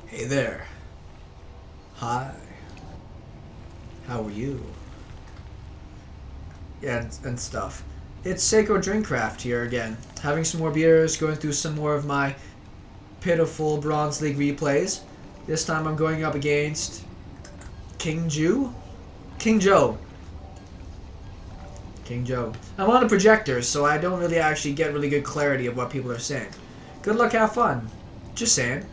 Hey there. Hi. How are you? Yeah, and stuff. It's SeKo Drinkcraft here again. Having some more beers, going through some more of my pitiful Bronze League replays. This time I'm going up against King Joe. King Joe. I'm on a projector, so I don't really actually get really good clarity of what people are saying. Good luck, have fun. Just saying.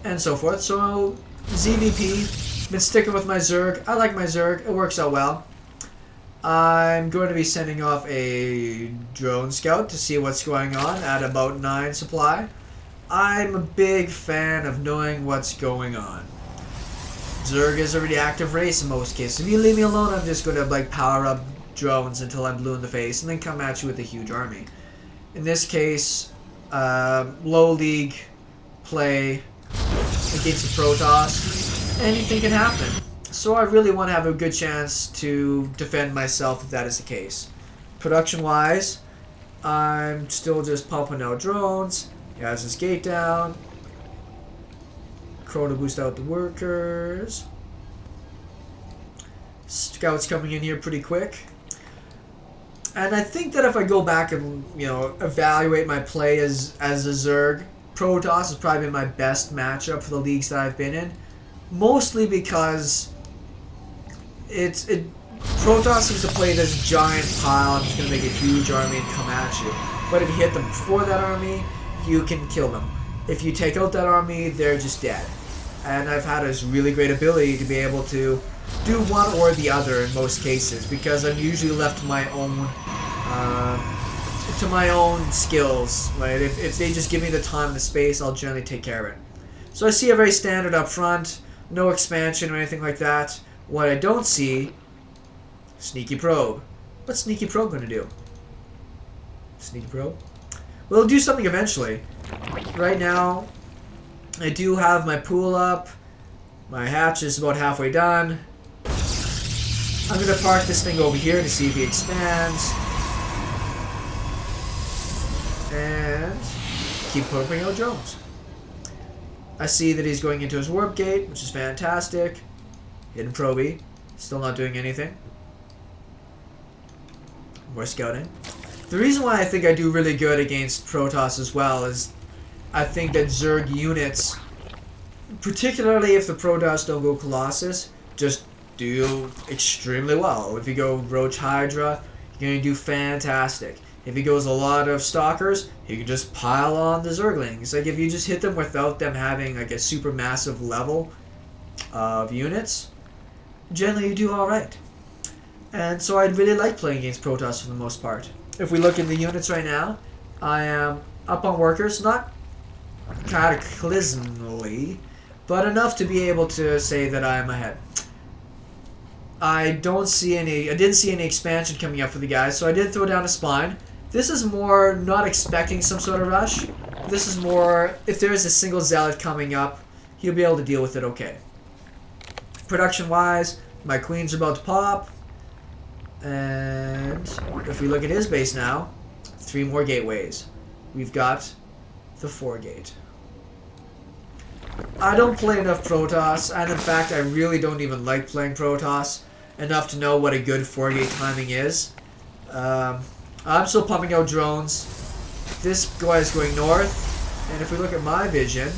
And so forth. So, ZVP, been sticking with my Zerg. I like my Zerg. It works out well. I'm going to be sending off a drone scout to see what's going on at about 9 supply. I'm a big fan of knowing what's going on. Zerg is a really active race in most cases. If you leave me alone, I'm just going to like power up drones until I'm blue in the face and then come at you with a huge army. In this case, low league play against a protoss, anything can happen. So I really want to have a good chance to defend myself if that is the case. Production wise, I'm still just pumping out drones. He has his gate down. Crow to boost out the workers. Scouts coming in here pretty quick. And I think that if I go back and, evaluate my play as a Zerg, Protoss has probably been my best matchup for the leagues that I've been in. Mostly because Protoss seems to play this giant pile and it's going to make a huge army and come at you. But if you hit them before that army, you can kill them. If you take out that army, they're just dead. And I've had this really great ability to be able to do one or the other in most cases because I'm usually left to my own skills. Right? If they just give me the time and the space, I'll generally take care of it. So I see a very standard up front, no expansion or anything like that. What I don't see, Sneaky Probe. What's Sneaky Probe going to do? Sneaky Probe? Well, it'll do something eventually. Right now, I do have my pool up. My hatch is about halfway done. I'm going to park this thing over here to see if he expands. And keep pumping out drones. I see that he's going into his warp gate, which is fantastic. Hidden Proby, still not doing anything. More scouting. The reason why I think I do really good against Protoss as well is I think that Zerg units, particularly if the Protoss don't go Colossus, just do extremely well. If you go Roach Hydra, you're going to do fantastic. If he goes a lot of Stalkers, you can just pile on the Zerglings. Like if you just hit them without them having like a super massive level of units, generally you do alright. And so I'd really like playing against Protoss for the most part. If we look in the units right now, I am up on workers, not cataclysmically, but enough to be able to say that I am ahead. I didn't see any expansion coming up for the guys, so I did throw down a spine. This is more not expecting some sort of rush. This is more, if there is a single zealot coming up, he'll be able to deal with it okay. Production-wise, my queens are about to pop. And if we look at his base now, 3 more gateways. We've got the 4 gate. I don't play enough Protoss, and in fact I really don't even like playing Protoss enough to know what a good 4 gate timing is. I'm still pumping out drones. This guy is going north, and if we look at my vision,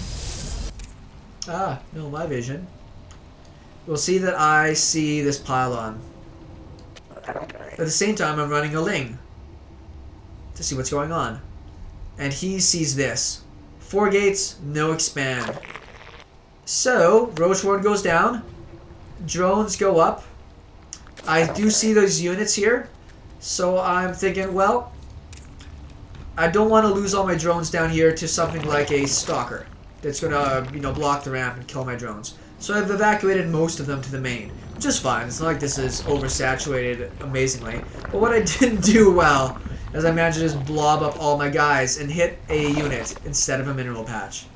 my vision, we'll see that I see this pylon. At the same time, I'm running a Ling to see what's going on. And he sees this. 4 gates, no expand. So, Roach Ward goes down. Drones go up. I do see those units here. So I'm thinking, well, I don't want to lose all my drones down here to something like a Stalker that's going to, block the ramp and kill my drones. So I've evacuated most of them to the main, which is fine. It's not like this is oversaturated amazingly. But what I didn't do well is I managed to just blob up all my guys and hit a unit instead of a mineral patch.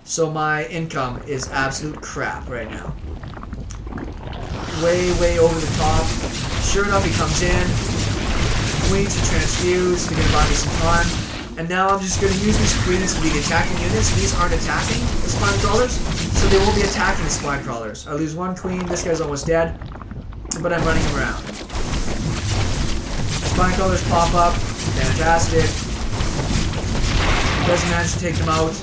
So my income is absolute crap right now. Way over the top. Sure enough, he comes in. Queens to transfuse to get buy me some time. And now I'm just going to use these queens to be the attacking units. These aren't attacking the spine crawlers, so they won't be attacking the spine crawlers. I lose one queen. This guy's almost dead, but I'm running him around. Spine crawlers pop up. Fantastic. Doesn't manage to take them out,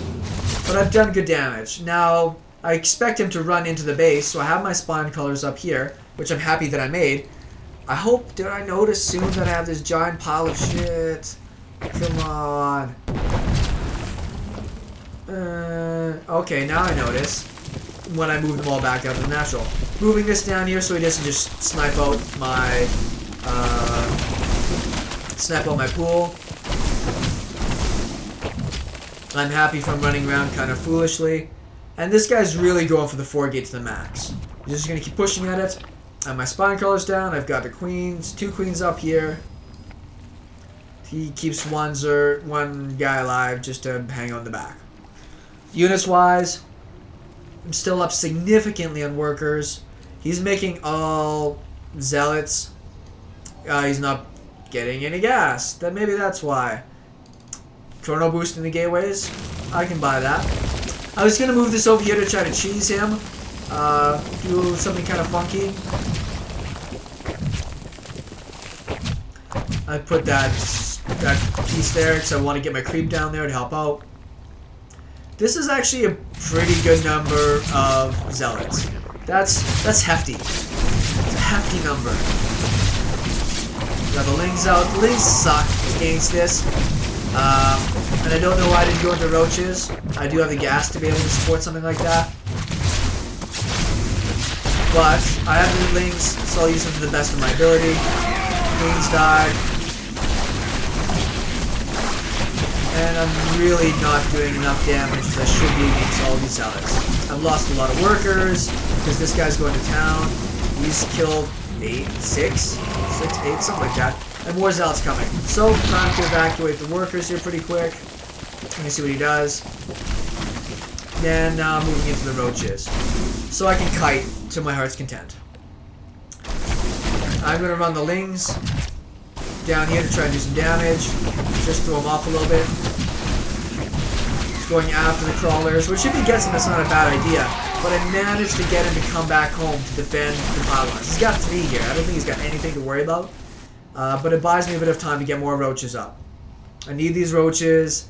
but I've done good damage. Now, I expect him to run into the base, so I have my spine crawlers up here, which I'm happy that I made. I hope, did I notice soon that I have this giant pile of shit? Come on. Okay, now I notice when I move them all back out to the natural. Moving this down here so he doesn't just snipe out my pool. I'm happy from running around kind of foolishly. And this guy's really going for the 4 gate to the max. He's just going to keep pushing at it. I have my spine crawlers down. I've got the queens. 2 queens up here. He keeps one guy alive just to hang on the back. Units wise, I'm still up significantly on workers. He's making all zealots. He's not getting any gas. Then maybe that's why. Chrono boost in the gateways. I can buy that. I was gonna move this over here to try to cheese him. Do something kind of funky. I put that piece there because I want to get my creep down there to help out. This is actually a pretty good number of zealots. That's hefty. It's a hefty number. Got the lings out. The lings suck against this. And I don't know why I didn't go into roaches. I do have the gas to be able to support something like that. But I have the lings, so I'll use them to the best of my ability. Queens died. And I'm really not doing enough damage as I should be against all these zealots. I've lost a lot of workers because this guy's going to town. He's killed 8, 6, 8, something like that. And more zealots coming. So, time to evacuate the workers here pretty quick. Let me see what he does. Then moving into the roaches. So I can kite to my heart's content. I'm going to run the lings down here to try and do some damage. Just throw them off a little bit. Going after the crawlers, which if he gets them, that's not a bad idea. But I managed to get him to come back home to defend the pylons. He's got 3 here. I don't think he's got anything to worry about. But it buys me a bit of time to get more roaches up. I need these roaches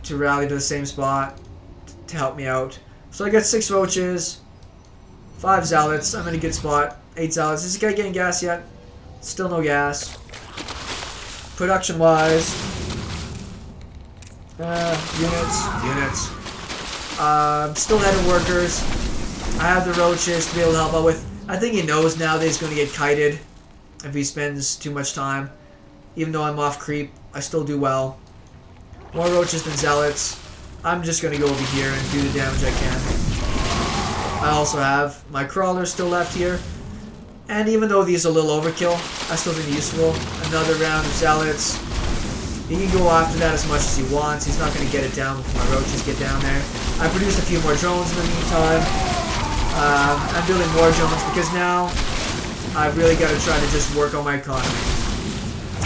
to rally to the same spot to help me out. So I got 6 roaches, 5 zealots. I'm in a good spot. 8 zealots. Is this guy getting gas yet? Still no gas. Production-wise, units. Still heading workers. I have the roaches to be able to help out with. I think he knows now that he's going to get kited if he spends too much time. Even though I'm off creep, I still do well. More roaches than zealots. I'm just going to go over here and do the damage I can. I also have my crawlers still left here. And even though these are a little overkill, I still think useful. Another round of zealots. He can go after that as much as he wants. He's not going to get it down before my roaches get down there. I produced a few more drones in the meantime. I'm building more drones because now I've really got to try to just work on my economy.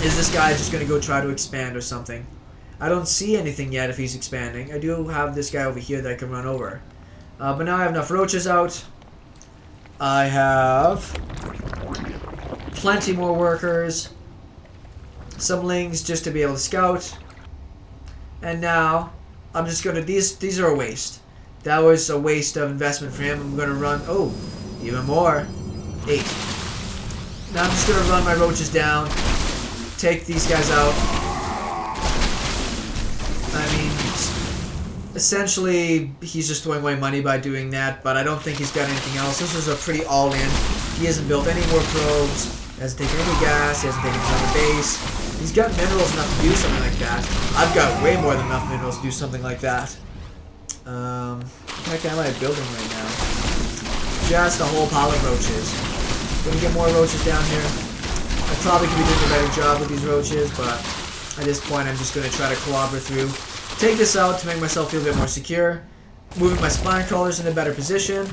Is this guy just going to go try to expand or something? I don't see anything yet if he's expanding. I do have this guy over here that I can run over. But now I have enough roaches out. I have plenty more workers. Some lings just to be able to scout. And now I'm just going to... These are a waste. That was a waste of investment for him. I'm going to run... Oh, even more. 8. Now I'm just going to run my roaches down. Take these guys out. I mean, essentially, he's just throwing away money by doing that, but I don't think he's got anything else. This was a pretty all-in. He hasn't built any more probes. He hasn't taken any gas. He hasn't taken another base. He's got minerals enough to do something like that. I've got way more than enough minerals to do something like that. What the heck am I building right now? Just a whole pile of roaches. Gonna get more roaches down here. I probably could be doing a better job with these roaches, but at this point I'm just gonna try to clobber through. Take this out to make myself feel a bit more secure. Moving my spine crawlers in a better position.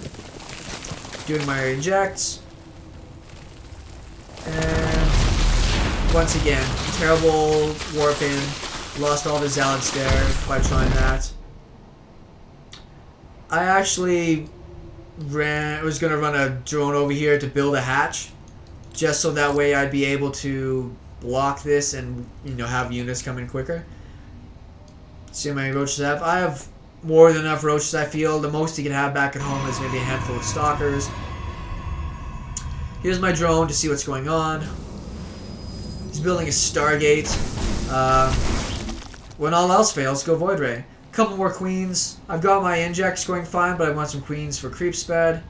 Doing my injects. And once again, terrible warp in. Lost all the zealots there by trying that. I actually was going to run a drone over here to build a hatch, just so that way I'd be able to block this and, you know, have units come in quicker. See how many roaches I have. I have more than enough roaches, I feel. The most you can have back at home is maybe a handful of stalkers. Here's my drone to see what's going on. He's building a Stargate. When all else fails, go Void Ray. Couple more queens. I've got my injects going fine, but I want some queens for creep sped.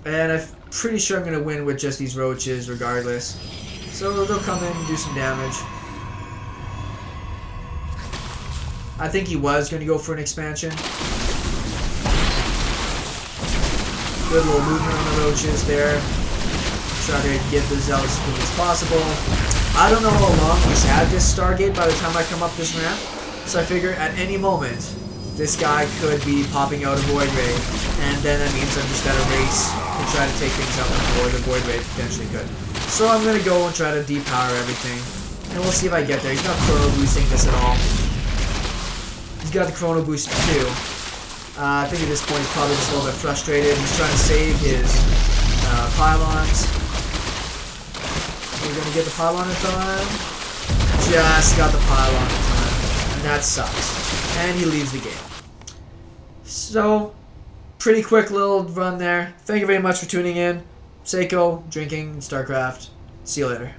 And I'm pretty sure I'm going to win with just these roaches regardless. So they'll come in and do some damage. I think he was going to go for an expansion. Good little movement on the roaches there. Try to get the zealots as quick as possible. I don't know how long he's had this Stargate by the time I come up this ramp. So I figure at any moment, this guy could be popping out a Void Ray. And then that means I'm just at a race to try to take things out before the Void Ray potentially could. So I'm going to go and try to depower everything. And we'll see if I get there. He's not chrono boosting this at all. He's got the chrono boost too. I think at this point he's probably just a little bit frustrated. He's trying to save his pylons. We're going to get the pylon in time. Just got the pylon in time. And that sucks. And he leaves the game. So, pretty quick little run there. Thank you very much for tuning in. SeKo, drinking, StarCraft. See you later.